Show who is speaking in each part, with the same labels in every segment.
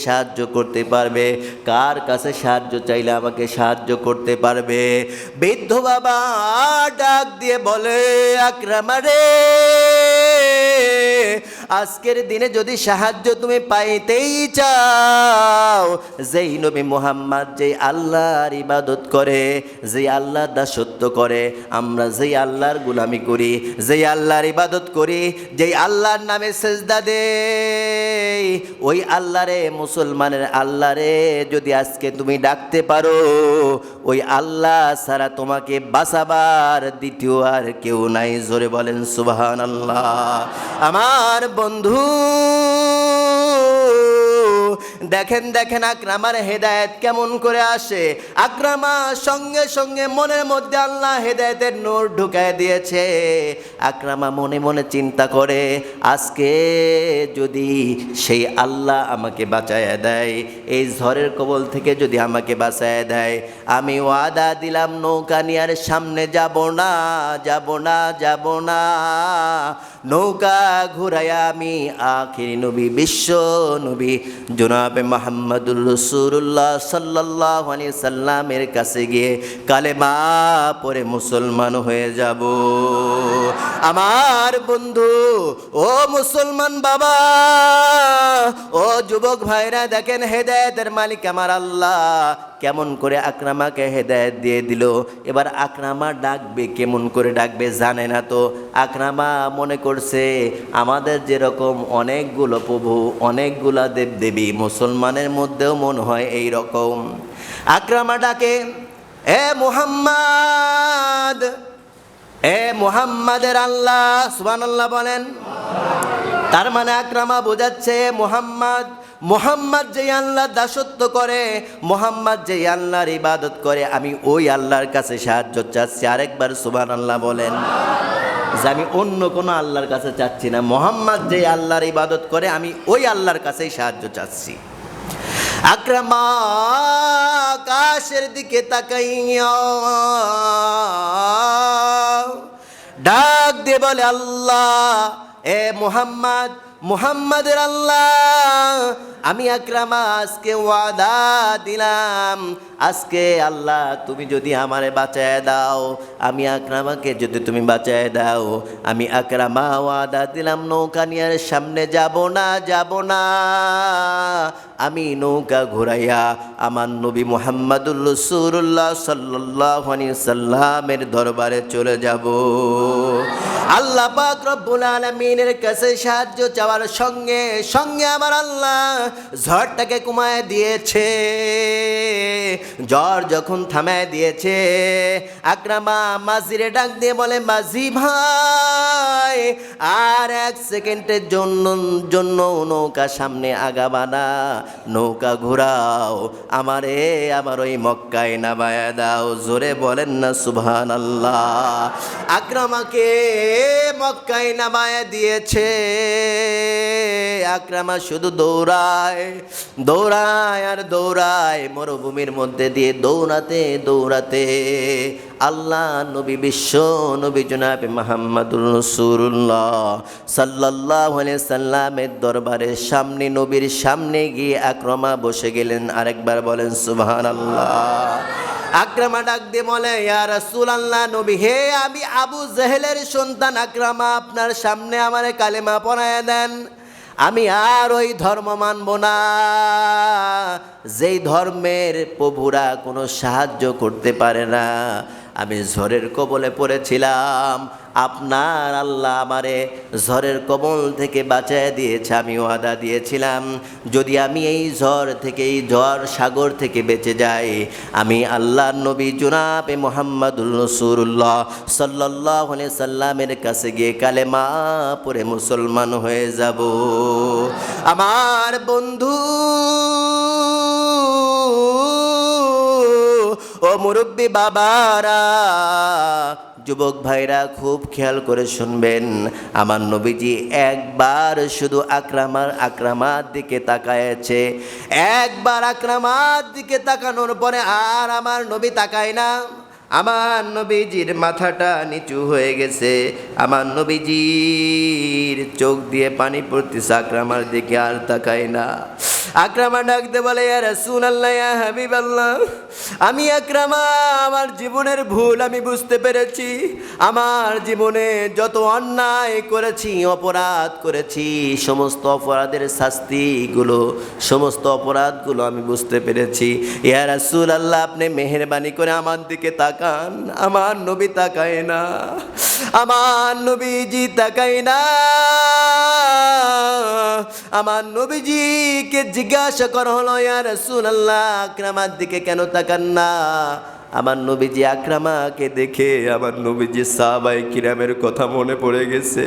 Speaker 1: সাহায্য করতে পারবে? কার কাছে সাহায্য চাইলে আমাকে সাহায্য করতে পারবে? বৃদ্ধ বাবা ডাক দিয়ে বলে, আকরামা রে, আজকের দিনে যদি সাহায্য তুমি পাইতেই চাও, যেই নবী মুহাম্মদ যেই আল্লাহর ইবাদত করে, যেই আল্লাহর দাসত্ব করে, আমরা যেই আল্লাহর গোলামি করি, যেই আল্লাহর ইবাদত করি, যেই আল্লাহর নামে সেজদা দেই, ওই আল্লাহরে, মুসলমানের আল্লাহরে যদি আজকে তুমি ডাকতে পারো, ওই আল্লাহ ছাড়া তোমাকে বাঁচাবার দ্বিতীয় আর কেউ নাই। জোরে বলেন সুবহানাল্লাহ। আমার বন্ধু দেখেন দেখেন আকরামার হেদায়েত কেমন করে আসে। আকরামা সঙ্গে সঙ্গে মনের মধ্যে আল্লাহ হেদায়েতের নূর ঢুকায় দিয়েছে। আকরামা মনে মনে চিন্তা করে, আজকে যদি সেই আল্লাহ আমাকে বাঁচায় দেয়, এই ঝড়ের কবল থেকে যদি আমাকে বাঁচায় দেয়, আমি ওয়াদা দিলাম নৌকা নিয়ে আর সামনে যাব না, যাব না, যাব না। নৌকা ঘুরাইয়া আমি আখিরি নবী, বিশ্ব নবী জনাবে মুহাম্মদুর রাসূলুল্লাহ সাল্লাল্লাহু আলাইহি সাল্লামের কাছে গিয়ে কালেমা পড়ে মুসলমান হয়ে যাব। আমার বন্ধু, ও মুসলমান বাবা, ও যুবক ভাইরা, দেখেন হেদায়েতের মালিক আমার আল্লাহ কেমন করে আকরামাকে হেদায়েত দিয়ে দিল। এবার আকরামা ডাকবে, কেমন করে ডাকবে জানে না তো। আকরামা মনে করছে আমাদের যেরকম অনেকগুলো প্রভু, অনেকগুলা দেবদেবী, মুসলমানের মধ্যেও মনে হয় এই রকম। আকরামা ডাকে, এ মুহাম্মদ, এ মুহাম্মাদের আল্লাহ, সুবহানাল্লাহ বলেন। তার মানে আকরামা বোঝাচ্ছে মুহাম্মদ, মুহাম্মদ যেই আল্লাহর দাসত্ব করে, মুহাম্মদ যেই আল্লাহর ইবাদত করে, আমি ওই আল্লাহর কাছে সাহায্য চাচ্ছি। আরেকবার সুবহানাল্লাহ বলেন। যে আমি অন্য কোনো আল্লাহর কাছে চাচ্ছি না, মুহাম্মদ যেই আল্লাহর ইবাদত করে, আমি ওই আল্লাহর কাছেই সাহায্য চাচ্ছি। আকরামা আকাশের দিকে তাকাইয়া ডাক দিয়ে বলে, আল্লাহ, এ মুহাম্মদ, মুহাম্মাদের আল্লাহ, আমি আকরামা আজকে ওয়াদা দিলাম, আজকে আল্লাহ তুমি যদি আমারে বাঁচায় দাও, আমি আকরামাকে যদি তুমি বাঁচায় দাও, আমি আকরামা ওয়াদা দিলাম নৌকা নিয়ে সামনে যাব না, যাব না। আমি নৌকা ঘুরাইয়া আমার নবী মুহাম্মদুর রাসূলুল্লাহ সাল্লাল্লাহু আলাইহি সাল্লামের দরবারে চলে যাব। আল্লাহ পাক রব্বুল আলামিনের কাছে সাহায্য চাওয়ার সঙ্গে সঙ্গে আমার আল্লাহ ঝড়টাকে কমায় দিয়েছে। ঝড় যখন থামায় দিয়েছে, আকরামা মাঝিরে ডাক দিয়ে বলে, মাঝি ভাই, আর এক সেকেন্ডের জন্য নৌকা সামনে আগাবা না, নৌকা ঘোরাও, আমারে আমার ওই মক্কায় নামায় দাও। জোরে বলেন না সুবহানাল্লাহ। আকরামাকে মক্কায় নামায় দিয়েছে। আকরামা শুধু দৌড়ায়, দৌড়ায় আর দৌড়ায়, মরুভূমির মধ্যে দিয়ে দৌড়াতে দৌড়াতে আল্লাহ নবী, বিশ্ব নবী জনাবে মুহাম্মদুর রাসূলুল্লাহ সাল্লাল্লাহু আলাইহি সাল্লামের দরবারের সামনে, নবীর সামনে গিয়ে আকরামা বসে গেলেন। আরেকবার বলেন সুবহানাল্লাহ। আকরামা ডাক দিয়ে বলে, ইয়া রাসূলুল্লাহ, নবী হে, আমি আবু জেহেলের সন্তান আকরামা, আপনার সামনে আমারে কালেমা পড়ায় দেন, আমি আর ওই ধর্ম মানব না যেই ধর্মের প্রভুরা কোনো সাহায্য করতে পারে না। আমি ঝড়ের কবলে পড়েছিলাম, আপনার আল্লাহ আমারে ঝড়ের কবল থেকে বাঁচায় দিয়েছে। আমি ওয়াদা দিয়েছিলাম, যদি আমি এই ঝড় থেকে, এই ঝড় সাগর থেকে বেঁচে যাই, আমি আল্লাহর নবী জনাবে মুহাম্মদুর রাসূলুল্লাহ সাল্লাল্লাহু আলাইহি সাল্লামের কাছে গিয়ে কালেমা পড়ে মুসলমান হয়ে যাব। আমার বন্ধু, ও মুরব্বী বাবারা, যুবক ভাইরা, খুব খেয়াল করে শুনবেন। আমার নবীজি একবার শুধু আকরামার দিকে তাকায়েছে। একবার আকরামার দিকে তাকানোর পরে আর আমার নবী তাকায় না। আমার নবীজির মাথাটা নিচু হয়ে গেছে, আমার নবীজির চোখ দিয়ে পানি পড়তেছে, আকরামার দিকে আর তাকায় না। আকরামা ডাকতে বলে, ইয়া রাসূলুল্লাহ, ইয়া হাবিবাল্লাহ, আমি আকরামা আমার জীবনের ভুল আমি বুঝতে পেরেছি। আমার জীবনে যত অন্যায় করেছি, অপরাধ করেছি, সমস্ত অপরাধের শাস্তিগুলো, সমস্ত অপরাধগুলো আমি বুঝতে পেরেছি। ইয়া রাসূলুল্লাহ, আপনি মেহেরবানি করে আমার দিকে তাকান। আমার নবী তাকায় না, আমার নবীজি তাকায় না। আমার নবীজিকে জিজ্ঞাসা করা হলো, ইয়া রাসূলুল্লাহ, আকরামার দিকে কেন তাকান না? আমার নবীজি আকরামাকে দেখে আমার নবীজি সাহাবায়ে কিরামের কথা মনে পড়ে গেছে।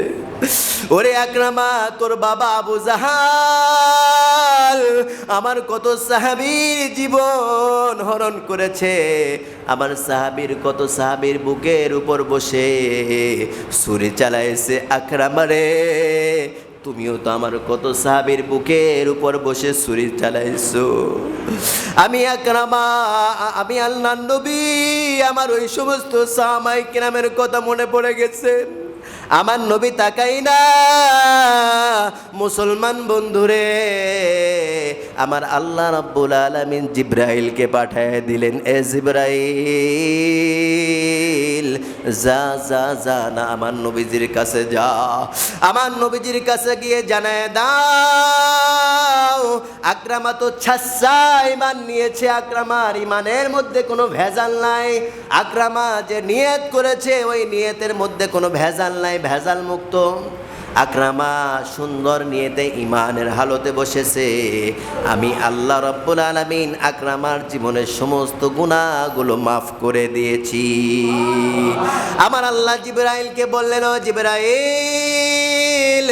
Speaker 1: ওরে আকরামা, তোর বাবা আবু জাহাল আমার কত সাহাবীর জীবন হরণ করেছে। আমার সাহাবীর কত সাহাবীর বুকের উপর বসে ছুরি চালাইছে। আকরামা রে, তুমিও তো আমার কত সাহাবীর বুকের উপর বসে ছুরি চালাইছো। আমি আকরামা, আমি আল্লাহর নবী, আমার ওই সমস্ত সাহাবায়ে কিরামের কথা মনে পড়ে গেছে। আমার নবী তাকাই না। মুসলমান বন্ধুরে, আমার আল্লাহ রাব্বুল আলামিন জিব্রাইলকে পাঠিয়ে দিলেন, এ জিব্রাইল, যা যা যা না আমার নবীজির কাছে যা, আমার নবীজির কাছে গিয়ে জানায় দাও আকরামা তো ছাচ্চা ইমান নিয়েছে। আকরামার ইমানের মধ্যে কোনো ভেজাল নাই। আকরামা যে নিয়ত করেছে ওই নিয়তের মধ্যে কোনো ভেজাল নাই, ভেজাল মুক্ত। আকরামা সুন্দর নিয়তে ইমানের হালতে বসেছে। আমি আল্লাহ রাব্বুল আলামিন আকরামার জীবনের সমস্ত গুনাহগুলো মাফ করে দিয়েছি। আমার আল্লাহ জিবরাইলকে বললেন, ও জিবরাইল,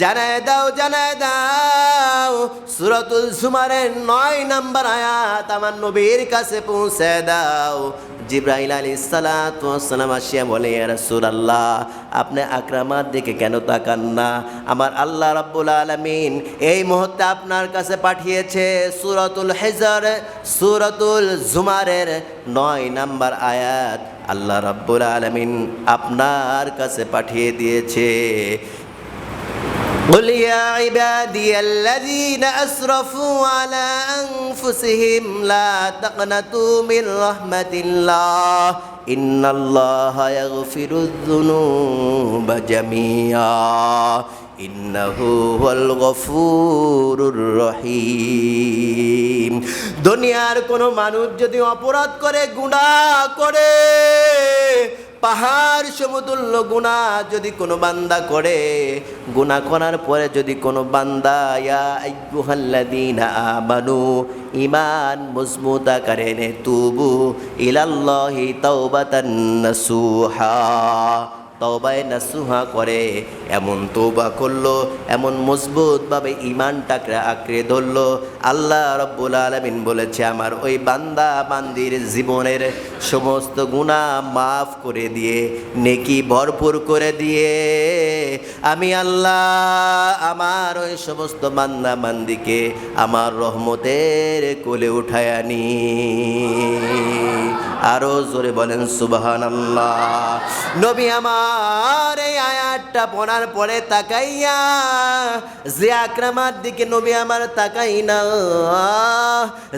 Speaker 1: জানায় দাও, জানায় দাও, সূরাতুল জুমারের ৯ নম্বর আয়াত আমার নবীর কাছে পৌঁছে দাও। জিবরাইল আলাইহিস সালাতু ওয়াস সালাম আসিয়া বলে, ইয়া রাসূলুল্লাহ, আপনি আকরামার দিকে কেন তাকান না? আমার আল্লাহ রাব্বুল আলামিন এই মুহূর্তে আপনার কাছে পাঠিয়েছে সূরাতুল হিজর, সূরাতুল জুমারের ৯ নম্বর আয়াত আল্লাহ রাব্বুল আলামিন আপনার কাছে পাঠিয়ে দিয়েছে। قل يا عبادي الذين أسرفوا على أنفسهم لا تقنطوا من رحمة الله إن الله يغفر الذنوب جميعا إنه هو الغفور الرحيم। দুনিয়ার কোনো মানুষ যদি অপরাধ করে, গুনাহ করে, পাহাড় সমতুল্য গুনাহ যদি কোনো বান্দা করে, গুনাহ করার পরে যদি কোনো বান্দা ইয়া আইয়ুহাল্লাযীনা আমানু, ঈমান মজবুত আকারে তুবু ইলাল্লাহি তাওবাতান নাসুহা, তওবায়ে নাসুহা করে, এমন তওবা করলো, এমন মজবুতভাবে ঈমানটাকে আঁকড়ে ধরলো, আল্লাহ রাব্বুল আলামিন বলেছে আমার ওই বান্দা বান্দির জীবনের সমস্ত গুনাহ মাফ করে দিয়ে, নেকি ভরপুর করে দিয়ে আমি আল্লাহ আমার ওই সমস্ত বান্দা বান্দিকে আমার রহমতের কোলে উঠায় আনি। আরো জোরে বলেন সুবহানাল্লাহ। নবী আমার এই আয়াতটা পড়ার পরে তাকাইয়া যে আকরামার দিকে নবী আমার তাকাই না,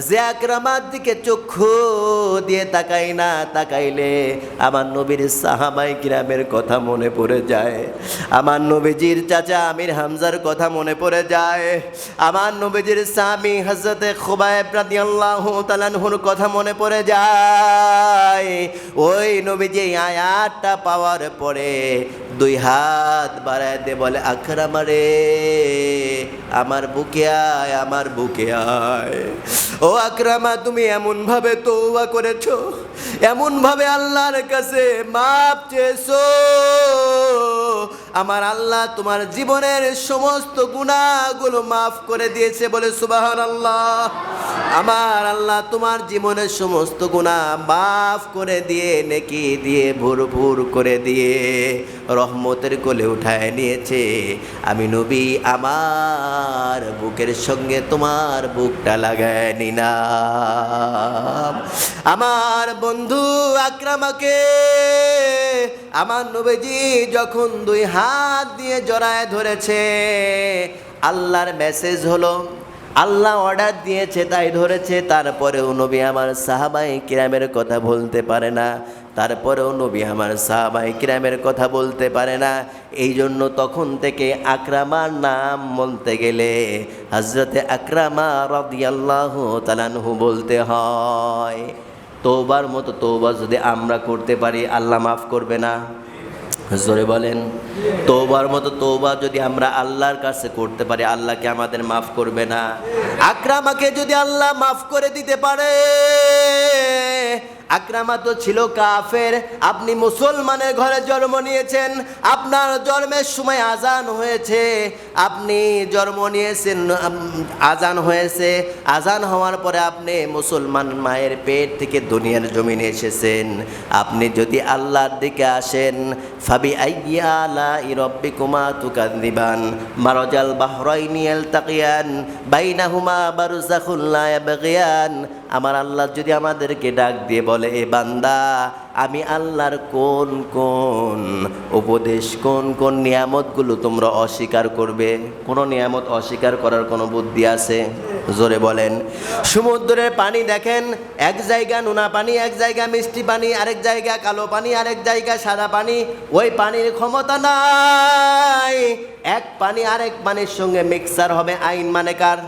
Speaker 1: যে আকরামার দিকে চক্ষু দিয়ে তাকাই না, তাকাইলে আমার নবীর সাহাবায়ে কিরামের কথা মনে পড়ে যায়, আমার নবীজির চাচা আমির হামজার কথা মনে পড়ে যায়, আমার নবীজির সাহাবী হযরতে খুবাইব রাদিয়াল্লাহু তাআলা আনহুর কথা মনে পড়ে যায়। ওই নবীজি আয়াতটা পাওয়ার পরে দুই হাত বাড়ায় দিয়ে বলে, আকরামা রে, আমার বুকে আয়, আমার বুকে আয়। ও আকরামা, তুমি এমনভাবে তওবা করেছো, এমনভাবে আল্লাহর কাছে মাপ চেয়েছো, আমার আল্লাহ তোমার জীবনের সমস্ত গুনাহগুলো মাফ করে দিয়েছে। বলে সুবহানাল্লাহ। আমার আল্লাহ তোমার জীবনের সমস্ত গুনাহ মাফ করে দিয়ে, নেকি দিয়ে ভরপুর করে দিয়ে রহমতের কোলে উঠায় নিয়েছে। আমি নবী আমার বুকের সঙ্গে তোমার বুকটা লাগায় নিলাম। আমার বন্ধু আকরামাকে আমার নবীজি যখন দুই হাত দিয়ে জড়ায় ধরেছে, আল্লাহর মেসেজ হলো, আল্লাহ অর্ডার দিয়েছে তাই ধরেছে, তারপরেও নবী আমার সাহাবায়ে কিরামের কথা বলতে পারে না, তারপরেও নবী আমার সাহাবায়ে কিরামের কথা বলতে পারে না। এই জন্য তখন থেকে আকরামার নাম বলতে গেলে হযরতে আকরামা রাদিয়াল্লাহু তাআলা আনহু বলতে হয়। তওবার মতো তওবা যদি আমরা করতে পারি, আল্লাহ মাফ করবে না? জোরে বলেন। তওবার মতো তওবা যদি আমরা আল্লাহর কাছে করতে পারি, আল্লাহ কি আমাদের মাফ করবে না? আকরামাকে যদি আল্লাহ মাফ করে দিতে পারে, আকরামা তো ছিল কাফের, আপনি মুসলমানের ঘরে জন্ম নিয়েছেন, আপনার জন্মের সময় আজান হয়েছে, আপনি জন্ম নিয়েছেন, আজান হয়েছে, আজান হওয়ার পরে আপনি মুসলমান মায়ের পেট থেকে দুনিয়ার জমিনে এসেছেন। আপনি যদি আল্লাহর দিকে আসেন, ফাবি আইয়ি আলাই রাব্বিকুমা তুকাযিবান মারাজাল বাহরাইনি ইয়ালতাকিয়ান বাইনাহুমা বারযাখুন লা ইয়াবগিয়ান। আমার আল্লাহ যদি আমাদেরকে ডাক দিয়ে বলে, এ বান্দা, আমি আল্লাহর কোন কোন উপদেশ, কোন কোন নিয়ামতগুলো তোমরা অস্বীকার করবে? কোনো নিয়ামত অস্বীকার করার কোনো বুদ্ধি আছে? জোরে বলেন। সমুদ্রের পানি দেখেন, এক জায়গা নোনা পানি, এক জায়গা মিষ্টি পানি, আরেক জায়গা কালো পানি, আরেক জায়গা সাদা পানি। ওই পানির ক্ষমতা নাই এক পানি আরেক পানির সঙ্গে মিক্সার হবে। আইন মানে কার?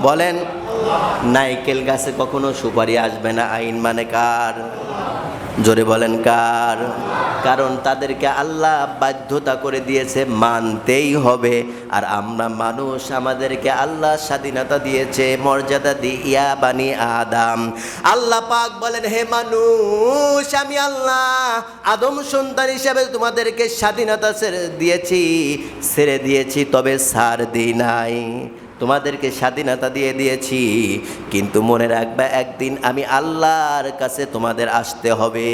Speaker 1: বলেন। নাইকেল গাছে কখনো সুপারি আসবে না, আইন মানে কার? জোরে বলেন কার? কারণ তাদেরকে আল্লাহ বাধ্যতা করে দিয়েছে, মানতেই হবে। আর আমরা মানুষ, আমাদেরকে আল্লাহ স্বাধীনতা দিয়েছে, মর্যাদা দিয়া বানি আদম। আল্লাহ পাক বলেন, হে মানুষ, আমি আল্লাহ আদম সন্তান হিসাবে তোমাদেরকে স্বাধীনতা ছেড়ে দিয়েছি, তবে ছাড় দিই নাই। তোমাদেরকে স্বাধীনতা দিয়ে দিয়েছি, কিন্তু মনে রাখবে একদিন আমি আল্লাহর কাছে তোমাদের আসতে হবে।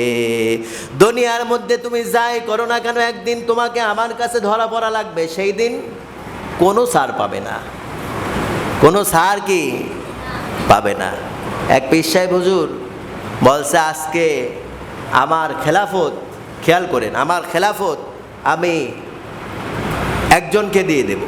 Speaker 1: দুনিয়ার মধ্যে তুমি যাই করো না কেন, একদিন তোমাকে আমার কাছে ধরা পড়া লাগবে। সেই দিন কোনো ছাড় পাবে না, কোনো ছাড় কি পাবে না। এক পীর সাহেব হুজুর বলছে, আজকে আমার খেলাফত, খেয়াল করেন, আমার খেলাফত আমি একজনকে দিয়ে দেব।